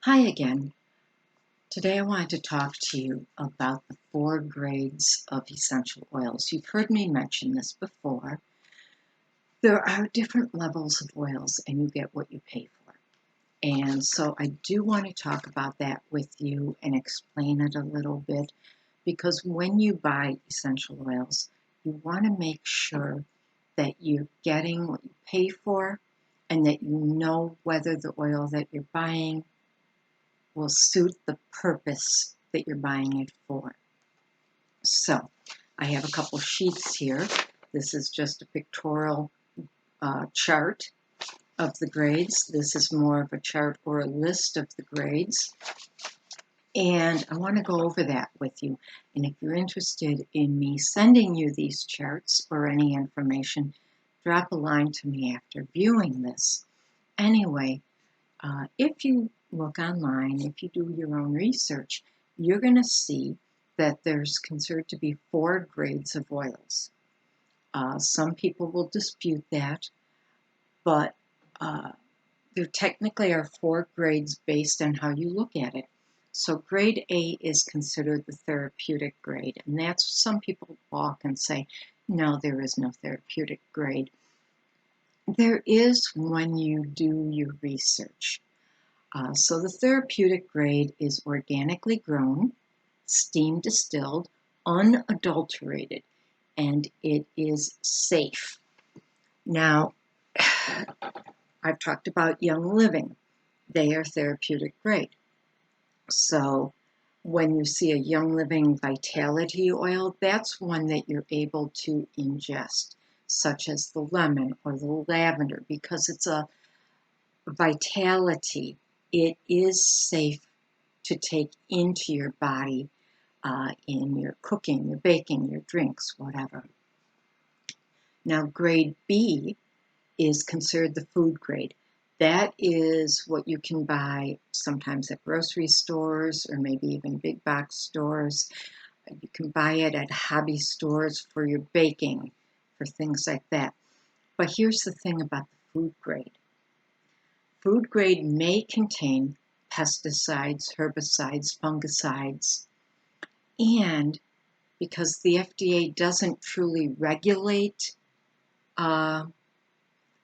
Hi again. Today I wanted to talk to you about the four grades of essential oils. You've heard me mention this before. There are different levels of oils and you get what you pay for. And so I do want to talk about that with you and explain it a little bit because when you buy essential oils, you want to make sure that you're getting what you pay for and that you know whether the oil that you're buying will suit the purpose that you're buying it for. So I have a couple sheets here. This is just a pictorial chart of the grades. This is more of a chart or a list of the grades. And I want to go over that with you. And if you're interested in me sending you these charts or any information, drop a line to me after viewing this. Anyway, if you look online, if you do your own research, you're going to see that there's considered to be four grades of oils. Some people will dispute that, but there technically are four grades based on how you look at it. So grade A is considered the therapeutic grade, and that's some people balk and say, no, there is no therapeutic grade. There is when you do your research. So the therapeutic grade is organically grown, steam distilled, unadulterated, and it is safe. Now, I've talked about Young Living. They are therapeutic grade. So when you see a Young Living Vitality oil, that's one that you're able to ingest, such as the lemon or the lavender, because it's a vitality. It is safe to take into your body in your cooking, your baking, your drinks, whatever. Now, grade B is considered the food grade. That is what you can buy sometimes at grocery stores or maybe even big box stores. You can buy it at hobby stores for your baking, for things like that. But here's the thing about the food grade. Food grade may contain pesticides, herbicides, fungicides, and because the FDA doesn't truly regulate uh,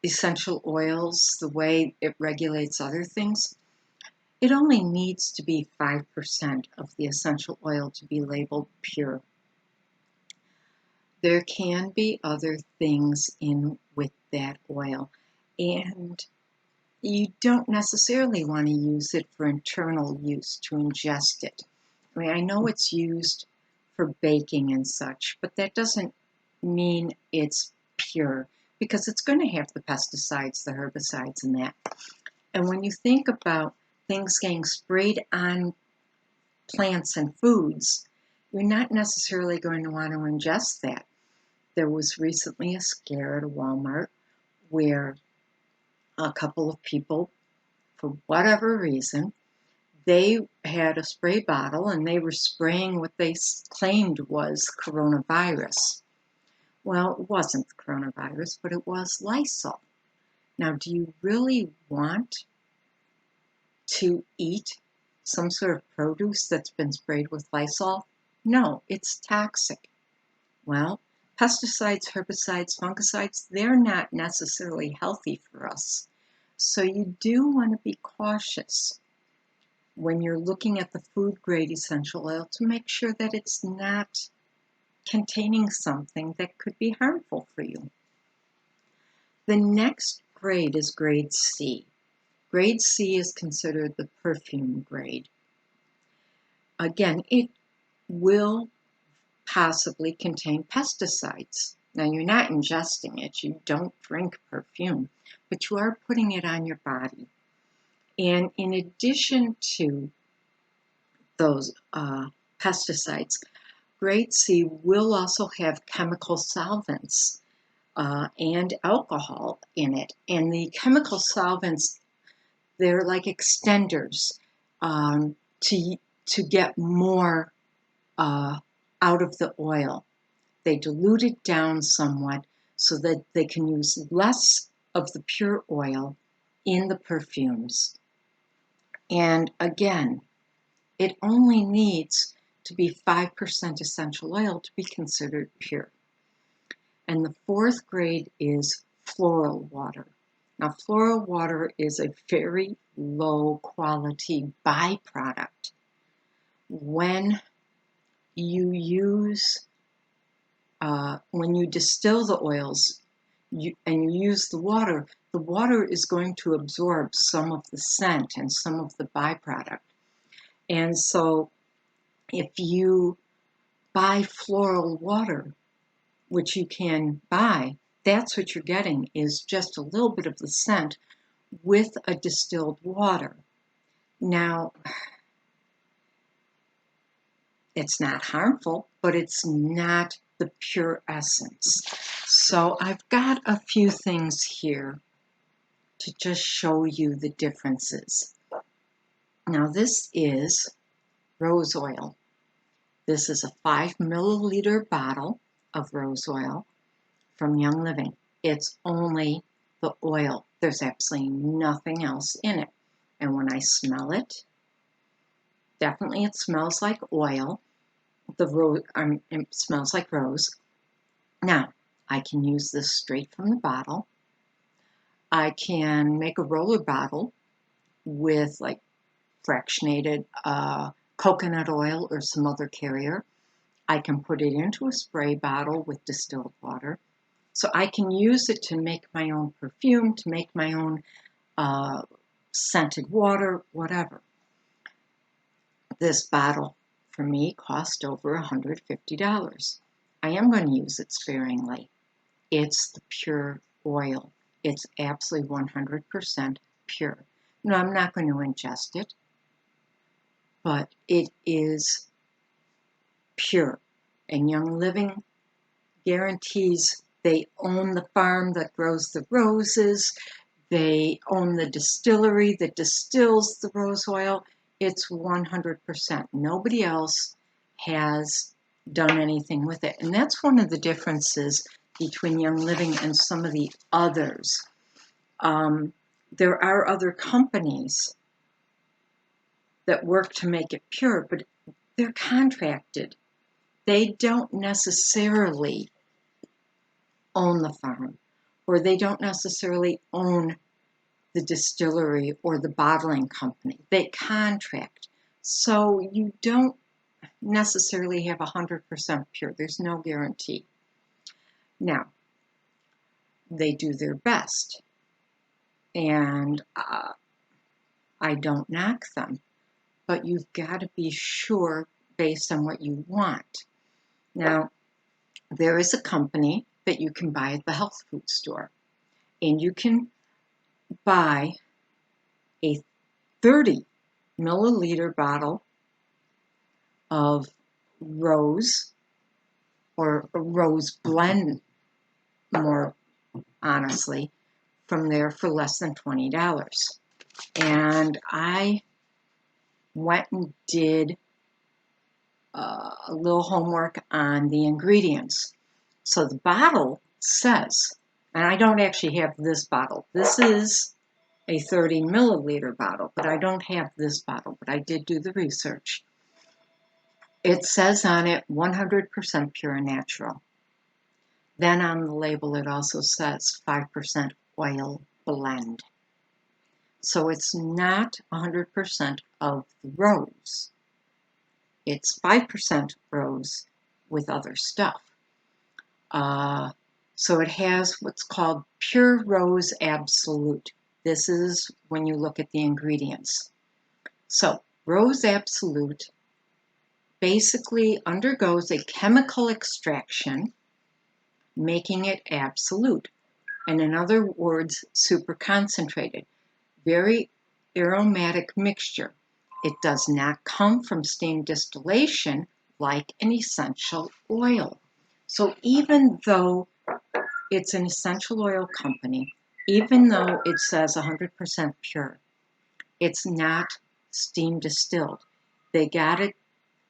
essential oils the way it regulates other things, it only needs to be 5% of the essential oil to be labeled pure. There can be other things in with that oil, and you don't necessarily want to use it for internal use to ingest it. I mean, I know it's used for baking and such, but that doesn't mean it's pure because it's going to have the pesticides, the herbicides, and that. And when you think about things getting sprayed on plants and foods, you're not necessarily going to want to ingest that. There was recently a scare at a Walmart where a couple of people, for whatever reason, they had a spray bottle and they were spraying what they claimed was coronavirus. Well, it wasn't coronavirus, but it was Lysol. Now, do you really want to eat some sort of produce that's been sprayed with Lysol? No, it's toxic. Well, pesticides, herbicides, fungicides, they're not necessarily healthy for us. So you do want to be cautious when you're looking at the food grade essential oil to make sure that it's not containing something that could be harmful for you. The next grade is grade C. Grade C is considered the perfume grade. Again, it will possibly contain pesticides. Now, you're not ingesting it, you don't drink perfume, but you are putting it on your body. And in addition to those pesticides, grade C will also have chemical solvents and alcohol in it. And the chemical solvents, they're like extenders to get more out of the oil. They dilute it down somewhat so that they can use less of the pure oil in the perfumes. And again, it only needs to be 5% essential oil to be considered pure. And the fourth grade is floral water. Now, floral water is a very low quality byproduct. When you when you distill the oils and you use the water is going to absorb some of the scent and some of the byproduct. And so if you buy floral water, which you can buy, that's what you're getting is just a little bit of the scent with a distilled water. Now, it's not harmful, but it's not the pure essence. So I've got a few things here to just show you the differences. Now this is rose oil. This is a 5 milliliter bottle of rose oil from Young Living. It's only the oil. There's absolutely nothing else in it. And when I smell it, definitely it smells like oil. It smells like rose. Now, I can use this straight from the bottle. I can make a roller bottle with like fractionated coconut oil or some other carrier. I can put it into a spray bottle with distilled water. So I can use it to make my own perfume, to make my own scented water, whatever. This bottle for me cost over $150. I am going to use it sparingly. It's the pure oil. It's absolutely 100% pure. No, I'm not going to ingest it, but it is pure. And Young Living guarantees they own the farm that grows the roses. They own the distillery that distills the rose oil. It's 100%. Nobody else has done anything with it. And that's one of the differences between Young Living and some of the others. There are other companies that work to make it pure, but they're contracted. They don't necessarily own the farm, or they don't necessarily own the distillery or the bottling company. They contract. So you don't necessarily have 100% pure. There's no guarantee. Now, they do their best, and I don't knock them, but you've got to be sure based on what you want. Now, there is a company that you can buy at the health food store, and you can buy a 30 milliliter bottle of rose or a rose blend, more honestly, from there for less than $20. And I went and did a little homework on the ingredients. So the bottle says, and I don't actually have this bottle. This is a 30 milliliter bottle, but I don't have this bottle, but I did do the research. It says on it 100% pure and natural. Then on the label it also says 5% oil blend. So it's not 100% of the rose. It's 5% rose with other stuff. So it has what's called Pure Rose Absolute. This is when you look at the ingredients. So Rose Absolute basically undergoes a chemical extraction, making it absolute. And in other words, super concentrated. Very aromatic mixture. It does not come from steam distillation like an essential oil. So even though it's an essential oil company, even though it says 100% pure, it's not steam distilled. They got it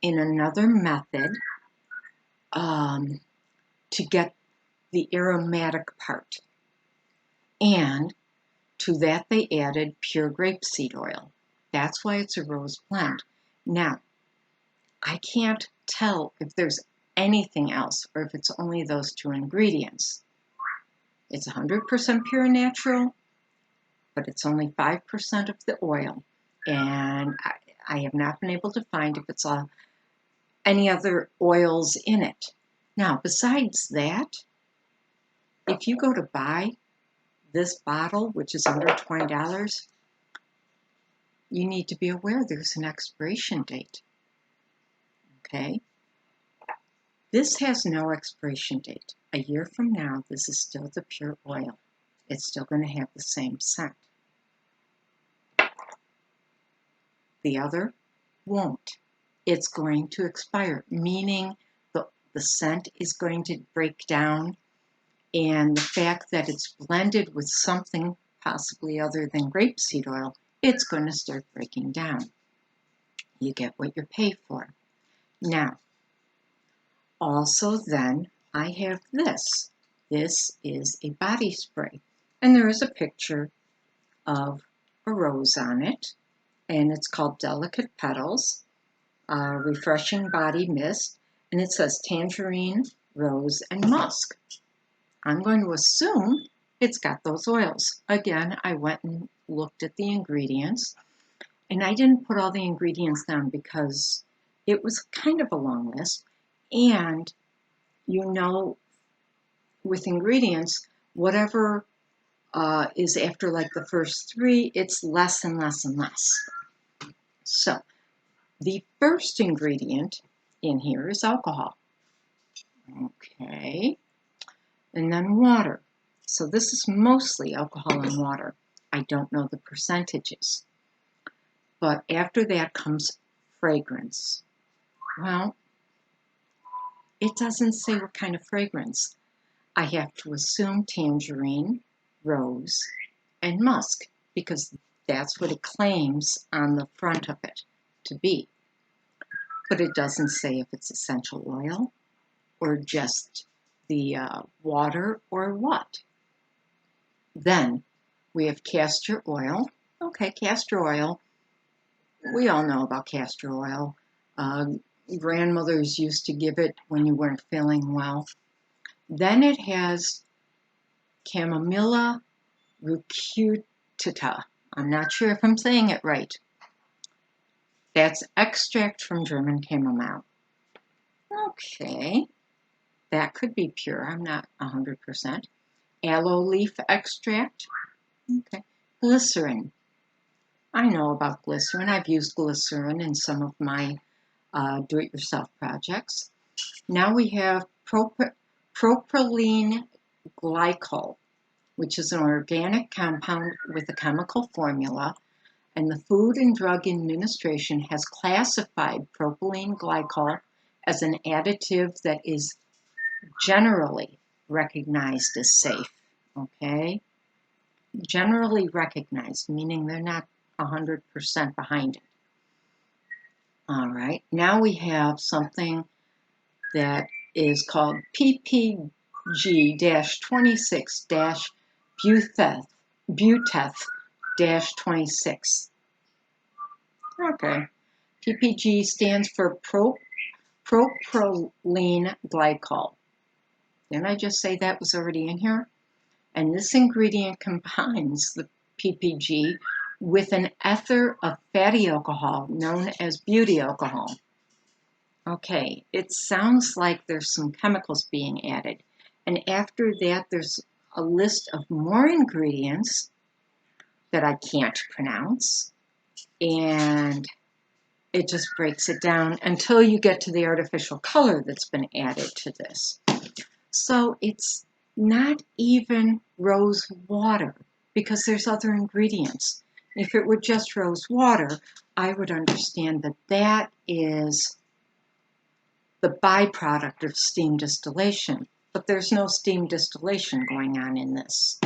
in another method to get the aromatic part. And to that they added pure grapeseed oil. That's why it's a rose blend. Now, I can't tell if there's anything else or if it's only those two ingredients. It's 100% pure natural, but it's only 5% of the oil. And I have not been able to find if it's any other oils in it. Now, besides that, if you go to buy this bottle, which is under $20, you need to be aware there's an expiration date. Okay? This has no expiration date. A year from now, this is still the pure oil. It's still going to have the same scent. The other won't. It's going to expire, meaning the scent is going to break down, and the fact that it's blended with something possibly other than grapeseed oil, it's going to start breaking down. You get what you pay for. Now, also then, I have this. This is a body spray, and there is a picture of a rose on it, and it's called Delicate Petals, Refreshing Body Mist, and it says tangerine, rose, and musk. I'm going to assume it's got those oils. Again, I went and looked at the ingredients, and I didn't put all the ingredients down because it was kind of a long list, and with ingredients, whatever is after like the first three, it's less and less and less. So the first ingredient in here is alcohol. Okay. And then water. So this is mostly alcohol and water. I don't know the percentages. But after that comes fragrance. Well, it doesn't say what kind of fragrance. I have to assume tangerine, rose, and musk because that's what it claims on the front of it to be. But it doesn't say if it's essential oil or just the water or what. Then we have castor oil. Okay, castor oil. We all know about castor oil. Grandmothers used to give it when you weren't feeling well. Then it has Chamomilla rucutata. I'm not sure if I'm saying it right. That's extract from German chamomile. Okay, that could be pure. I'm not 100%. Aloe leaf extract. Okay, glycerin. I know about glycerin. I've used glycerin in some of my do-it-yourself projects. Now we have propylene glycol, which is an organic compound with a chemical formula, and the Food and Drug Administration has classified propylene glycol as an additive that is generally recognized as safe. Okay? Generally recognized, meaning they're not 100% behind it. All right, now we have something that is called PPG-26-buteth-26. Okay, PPG stands for propylene glycol. Didn't I just say that was already in here? And this ingredient combines the PPG with an ether of fatty alcohol known as beauty alcohol. Okay, it sounds like there's some chemicals being added. And after that, there's a list of more ingredients that I can't pronounce. And it just breaks it down until you get to the artificial color that's been added to this. So it's not even rose water because there's other ingredients. If it were just rose water, I would understand that that is the byproduct of steam distillation, but there's no steam distillation going on in this.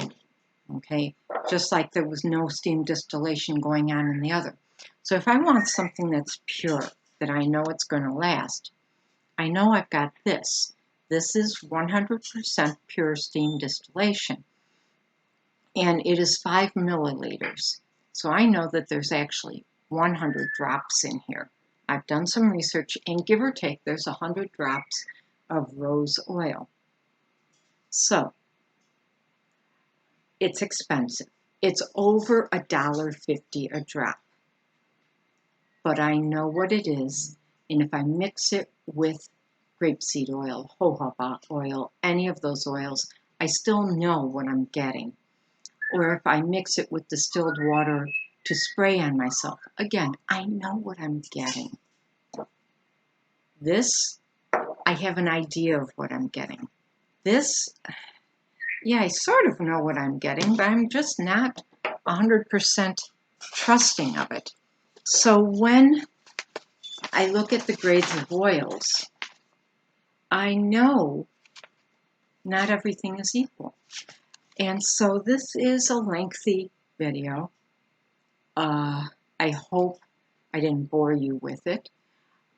Okay, just like there was no steam distillation going on in the other. So if I want something that's pure, that I know it's going to last, I know I've got this. This is 100% pure steam distillation, and it is 5 milliliters. So I know that there's actually 100 drops in here. I've done some research, and give or take, there's 100 drops of rose oil. So it's expensive. It's over $1.50 a drop. But I know what it is, and if I mix it with grapeseed oil, jojoba oil, any of those oils, I still know what I'm getting. Or if I mix it with distilled water to spray on myself, again, I know what I'm getting. This, I have an idea of what I'm getting. This, yeah, I sort of know what I'm getting, but I'm just not 100% trusting of it. So when I look at the grades of oils, I know not everything is equal. And so this is a lengthy video. I hope I didn't bore you with it.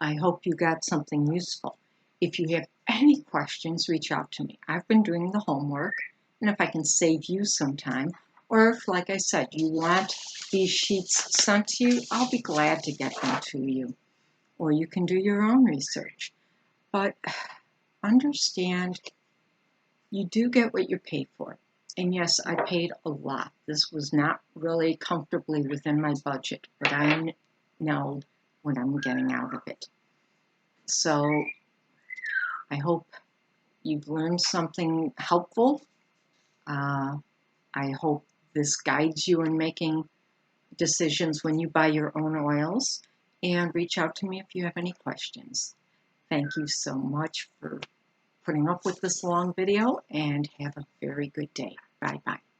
I hope you got something useful. If you have any questions, reach out to me. I've been doing the homework, and if I can save you some time, or if, like I said, you want these sheets sent to you, I'll be glad to get them to you. Or you can do your own research. But understand, you do get what you pay for. And yes, I paid a lot. This was not really comfortably within my budget, but I know what I'm getting out of it. So I hope you've learned something helpful. I hope this guides you in making decisions when you buy your own oils. And reach out to me if you have any questions. Thank you so much for putting up with this long video, and have a very good day. Bye-bye.